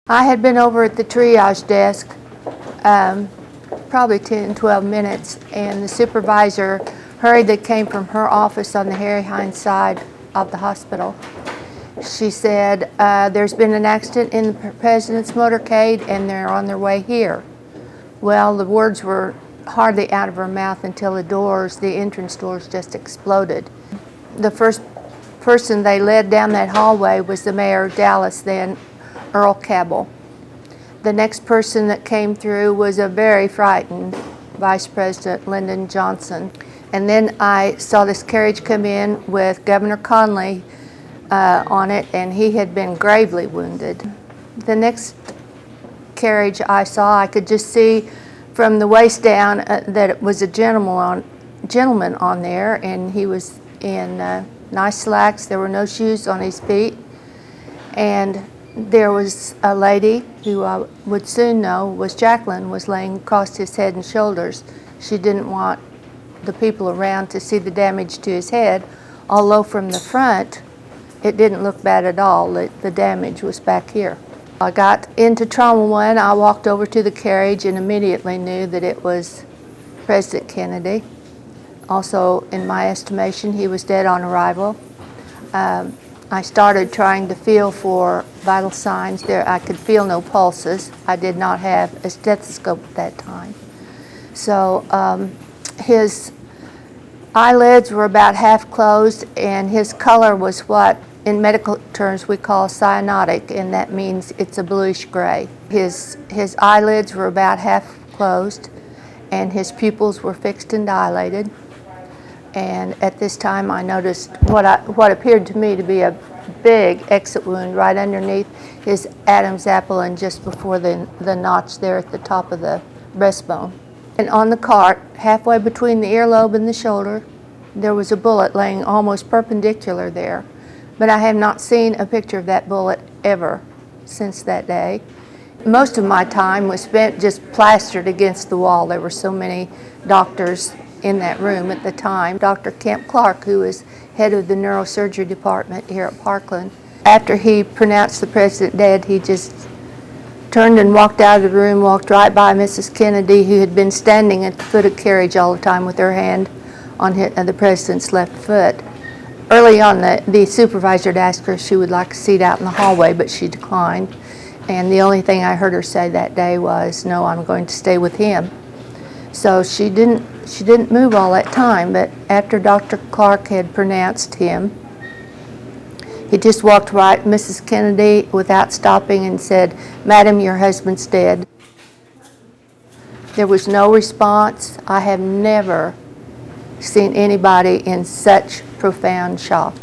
I had been over at the triage desk probably 10, 12 minutes, and the supervisor hurriedly came from her office on the Harry Hines side of the hospital. She said, there's been an accident in the president's motorcade and they're on their way here. Well, the words were hardly out of her mouth until the entrance doors just exploded. The first person they led down that hallway was the mayor of Dallas then, Earl Cabell. The next person that came through was a very frightened Vice President Lyndon Johnson. And then I saw this carriage come in with Governor Conley on it, and he had been gravely wounded. The next carriage I saw, I could just see from the waist down that it was a gentleman on there, and he was in nice slacks. There were no shoes on his feet, and there was a lady who I would soon know was Jacqueline, was laying across his head and shoulders. She didn't want the people around to see the damage to his head, although from the front it didn't look bad at all. The damage was back here. I got into Trauma 1. I walked over to the carriage and immediately knew that it was President Kennedy. Also, in my estimation, he was dead on arrival. I started trying to feel for vital signs. I could feel no pulses. I did not have a stethoscope at that time. So his eyelids were about half closed, and his color was what in medical terms we call cyanotic, and that means it's a bluish gray. His eyelids were about half closed, and his pupils were fixed and dilated. And at this time I noticed what appeared to me to be a big exit wound right underneath his Adam's apple and just before the notch there at the top of the breastbone. And on the cart, halfway between the earlobe and the shoulder, there was a bullet laying almost perpendicular there. But I have not seen a picture of that bullet ever since that day. Most of my time was spent just plastered against the wall. There were so many doctors in that room at the time. Dr. Kemp Clark, who was head of the neurosurgery department here at Parkland, after he pronounced the president dead, he just turned and walked out of the room, walked right by Mrs. Kennedy, who had been standing at the foot of the carriage all the time with her hand on the president's left foot. Early on, the supervisor had asked her if she would like a seat out in the hallway, but she declined. And the only thing I heard her say that day was, "No, I'm going to stay with him." So she didn't move all that time, but after Dr. Clark had pronounced him, he just walked right Mrs. Kennedy without stopping and said, "Madam, your husband's dead." There was no response. I have never seen anybody in such profound shock.